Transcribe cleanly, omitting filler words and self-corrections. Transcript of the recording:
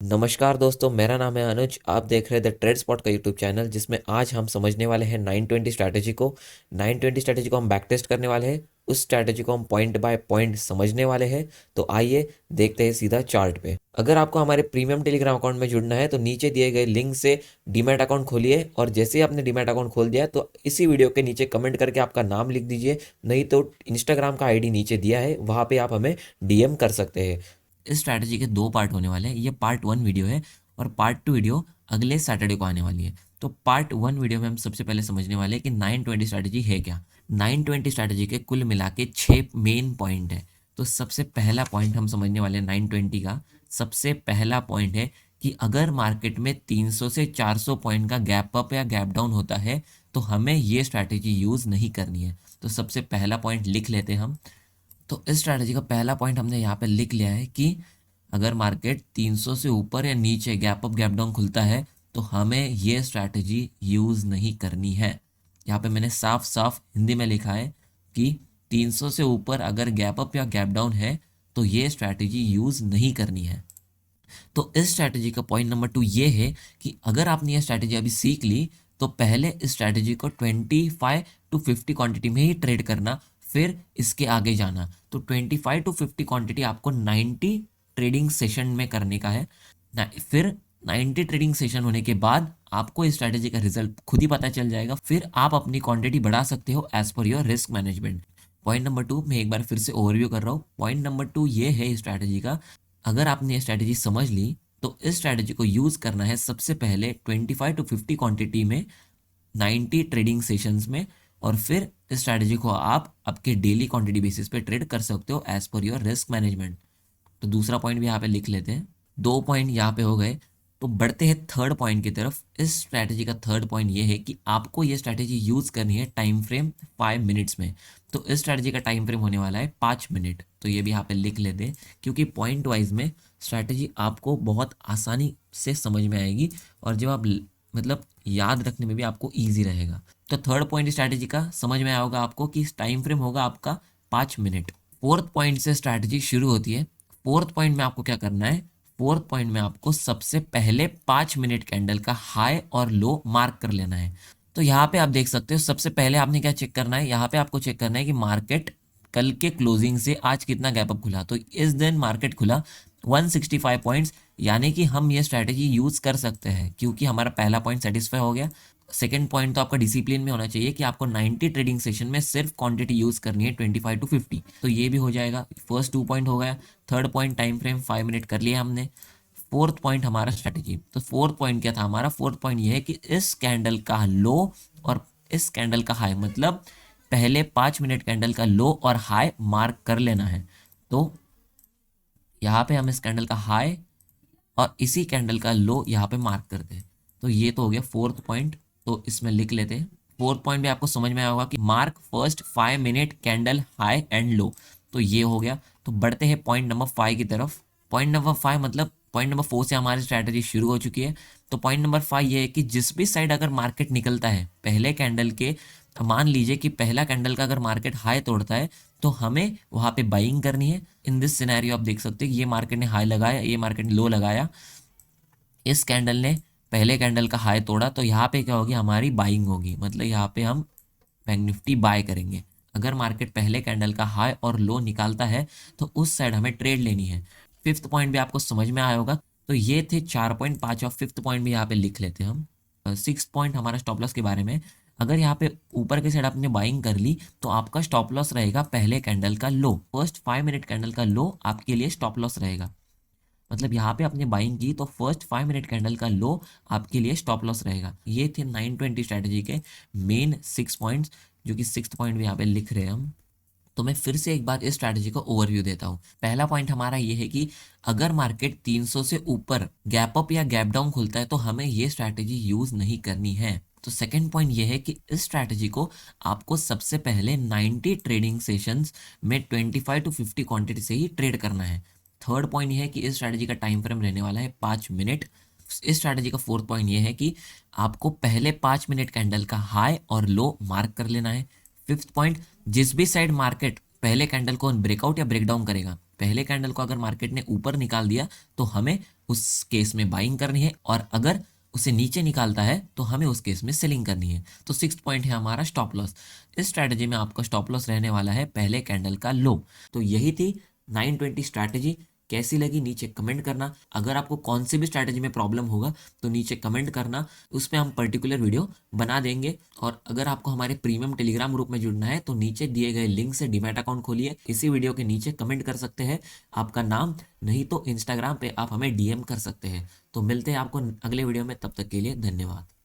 नमस्कार दोस्तों, मेरा नाम है अनुज। आप देख रहे हैं द ट्रेड स्पॉट का यूट्यूब चैनल, जिसमें आज हम समझने वाले हैं 920 स्ट्रैटेजी को। 920 स्ट्रैटेजी को हम बैक टेस्ट करने वाले हैं। उस स्ट्रैटेजी को हम पॉइंट बाय पॉइंट समझने वाले हैं। तो आइए देखते हैं सीधा चार्ट पे। अगर आपको हमारे प्रीमियम टेलीग्राम अकाउंट में जुड़ना है तो नीचे दिए गए लिंक से डीमैट अकाउंट खोलिए, और जैसे ही आपने डीमैट अकाउंट खोल दिया तो इसी वीडियो के नीचे कमेंट करके आपका नाम लिख दीजिए। नहीं तो इंस्टाग्राम का आईडी नीचे दिया है, वहाँ पे आप हमें डीएम कर सकते हैं। इस स्ट्रैटेजी के दो पार्ट होने वाले हैं। ये पार्ट 1 वीडियो है और पार्ट 2 वीडियो अगले सैटरडे को आने वाली है। तो पार्ट 1 वीडियो में हम सबसे पहले समझने वाले हैं कि 920 स्ट्रैटेजी है क्या। 920 स्ट्रैटेजी के कुल मिला के 6 मेन पॉइंट है। तो सबसे पहला पॉइंट हम समझने वाले हैं 920 का। सबसे पहला पॉइंट है कि अगर मार्केट में 300 से 400 पॉइंट का गैप अप या गैप डाउन होता है तो हमें ये स्ट्रैटेजी यूज़ नहीं करनी है। तो सबसे पहला पॉइंट लिख लेते हैं हम। तो इस स्ट्रैटेजी का पहला पॉइंट हमने यहाँ पे लिख लिया है कि अगर मार्केट 300 से ऊपर या नीचे गैप अप गैप डाउन खुलता है तो हमें ये स्ट्रैटेजी यूज़ नहीं करनी है। यहाँ पे मैंने साफ साफ हिंदी में लिखा है कि 300 से ऊपर अगर गैप अप या गैप डाउन है तो ये स्ट्रैटेजी यूज़ नहीं करनी है। तो इस स्ट्रैटेजी का पॉइंट नंबर 2 ये है कि अगर आपने ये स्ट्रैटेजी अभी सीख ली तो पहले इस स्ट्रैटेजी को 25 टू 50 क्वांटिटी में ही ट्रेड करना, फिर इसके आगे जाना। तो 25 टू 50 क्वांटिटी आपको 90 ट्रेडिंग सेशन में करने का है फिर 90 ट्रेडिंग सेशन होने के बाद आपको इस स्ट्रैटेजी का रिजल्ट खुद ही पता चल जाएगा। फिर आप अपनी क्वांटिटी बढ़ा सकते हो as per your risk management. Point number 2 मैं एक बार फिर से ओवरव्यू कर रहा हूँ। पॉइंट नंबर 2 ये है इस स्ट्रैटेजी का, अगर आपने ये स्ट्रैटेजी समझ ली तो इस स्ट्रैटेजी को यूज़ करना है सबसे पहले 25 टू 50 क्वांटिटी में 90 ट्रेडिंग सेशंस में, और फिर इस स्ट्रैटेजी को आप आपके डेली क्वांटिटी बेसिस पे ट्रेड कर सकते हो as per your risk management. तो दूसरा पॉइंट भी यहाँ पे लिख लेते हैं। 2 पॉइंट यहाँ पे हो गए। तो बढ़ते हैं थर्ड पॉइंट की तरफ। इस स्ट्रैटेजी का थर्ड पॉइंट ये है कि आपको ये स्ट्रैटेजी यूज़ करनी है टाइम फ्रेम 5 मिनट्स में। तो इस स्ट्रैटेजी का टाइम फ्रेम होने वाला है 5 मिनट। तो ये भी यहाँ पे लिख लेते हैं, क्योंकि पॉइंट वाइज में स्ट्रैटेजी आपको बहुत आसानी से समझ में आएगी और जब आप मतलब याद रखने में भी आपको ईजी रहेगा। तो थर्ड पॉइंट स्ट्रैटेजी का समझ में आया होगा आपको कि टाइम फ्रेम होगा आपका 5 मिनट। फोर्थ पॉइंट से स्ट्रैटेजी शुरू होती है। फोर्थ पॉइंट में आपको क्या करना है, फोर्थ पॉइंट में आपको सबसे पहले 5 मिनट कैंडल का हाई और लो मार्क कर लेना है। तो यहाँ पे आप देख सकते हो सबसे पहले आपने क्या चेक करना है, यहाँ पे आपको चेक करना है कि मार्केट कल के क्लोजिंग से आज कितना गैप अप खुला। तो इस दिन मार्केट खुला 165 पॉइंट्स, यानी कि हम ये स्ट्रैटेजी यूज कर सकते हैं क्योंकि हमारा पहला पॉइंट सेटिस्फाई हो गया। सेकंड पॉइंट तो आपका डिसिप्लिन में होना चाहिए कि आपको 90 ट्रेडिंग सेशन में सिर्फ क्वांटिटी यूज करनी है 25 टू 50। तो ये भी हो जाएगा। फर्स्ट 2 पॉइंट हो गया। Third point time frame 5 minute कर लिया हमने। फोर्थ पॉइंट हमारा स्ट्रैटेजी। तो फोर्थ पॉइंट क्या था हमारा, फोर्थ पॉइंट ये है कि इस कैंडल का लो और इस कैंडल का हाई, मतलब पहले 5 मिनट कैंडल का लो और हाई मार्क कर लेना है। तो यहाँ पे हम इस कैंडल का हाई और इसी कैंडल का लो यहाँ पे मार्क करते हैं। तो ये तो हो गया फोर्थ पॉइंट। तो इसमें लिख लेते हैं। फोर्थ पॉइंट भी आपको समझ में आया होगा कि mark first 5 minute candle high and low. तो ये हो गया। तो बढ़ते हैं पॉइंट नंबर 5 की तरफ। पॉइंट नंबर 5 मतलब पॉइंट नंबर 4 से हमारी स्ट्रैटेजी शुरू हो चुकी है। तो पॉइंट नंबर 5 ये है कि जिस भी साइड अगर मार्केट निकलता है पहले कैंडल के, मान लीजिए कि पहला कैंडल का अगर मार्केट हाई तोड़ता है तो हमें वहाँ पे बाइंग करनी है। इन दिस सिनेरियो आप देख सकते हैं कि ये मार्केट ने हाई लगाया, ये मार्केट ने लो लगाया, इस कैंडल ने पहले कैंडल का हाई तोड़ा, तो यहाँ पे क्या होगी, हमारी बाइंग होगी। मतलब यहाँ पे हम बैंक निफ्टी बाय करेंगे। अगर मार्केट पहले कैंडल का हाई और लो निकालता है तो उस साइड हमें ट्रेड लेनी है। फिफ्थ पॉइंट भी आपको समझ में आया होगा। तो ये थे 4 पॉइंट, 5 और फिफ्थ पॉइंट भी यहाँ पे लिख लेते हैं हम। 6 पॉइंट हमारा स्टॉप लॉस के बारे में। अगर यहाँ पे ऊपर के साइड आपने बाइंग कर ली तो आपका स्टॉप लॉस रहेगा पहले कैंडल का लो। फर्स्ट 5 मिनट कैंडल का लो आपके लिए स्टॉप लॉस रहेगा। मतलब यहाँ पे आपने बाइंग की तो फर्स्ट 5 मिनट कैंडल का लो आपके लिए स्टॉप लॉस रहेगा। ये थे 920 स्ट्रैटेजी के मेन 6 पॉइंट्स, जो कि 6th पॉइंट भी यहाँ पे लिख रहे हैं हम। तो मैं फिर से एक बार इस स्ट्रैटेजी को ओवरव्यू देता हूँ। पहला पॉइंट हमारा ये है कि अगर मार्केट 300 से ऊपर गैप अप या गैप डाउन खुलता है तो हमें ये स्ट्रैटेजी यूज नहीं करनी है। तो सेकंड पॉइंट ये है कि इस स्ट्रैटेजी को आपको सबसे पहले 90 ट्रेडिंग सेशंस में 25 टू 50 क्वांटिटी से ही ट्रेड करना है। थर्ड पॉइंट ये है कि इस स्ट्रैटेजी का टाइम फ्रेम रहने वाला है 5 मिनट। इस स्ट्रैटेजी का फोर्थ पॉइंट ये है कि आपको पहले 5 मिनट कैंडल का हाई और लो मार्क कर लेना है। फिफ्थ पॉइंट, जिस भी साइड मार्केट पहले कैंडल को ब्रेकआउट या ब्रेकडाउन करेगा, पहले कैंडल को अगर मार्केट ने ऊपर निकाल दिया तो हमें उस केस में बाइंग करनी है, और अगर उसे नीचे निकालता है तो हमें उस केस में सेलिंग करनी है। तो 6th पॉइंट है हमारा स्टॉप लॉस। इस स्ट्रैटेजी में आपका स्टॉप लॉस रहने वाला है पहले कैंडल का लो। तो यही थी 920 स्ट्रैटेजी। कैसी लगी नीचे कमेंट करना। अगर आपको कौन सी भी स्ट्रैटेजी में प्रॉब्लम होगा तो नीचे कमेंट करना, उस पर हम पर्टिकुलर वीडियो बना देंगे। और अगर आपको हमारे प्रीमियम टेलीग्राम ग्रुप में जुड़ना है तो नीचे दिए गए लिंक से डीमैट अकाउंट खोलिए। इसी वीडियो के नीचे कमेंट कर सकते हैं आपका नाम, नहीं तो इंस्टाग्राम पे आप हमें डीएम कर सकते हैं। तो मिलते हैं आपको अगले वीडियो में, तब तक के लिए धन्यवाद।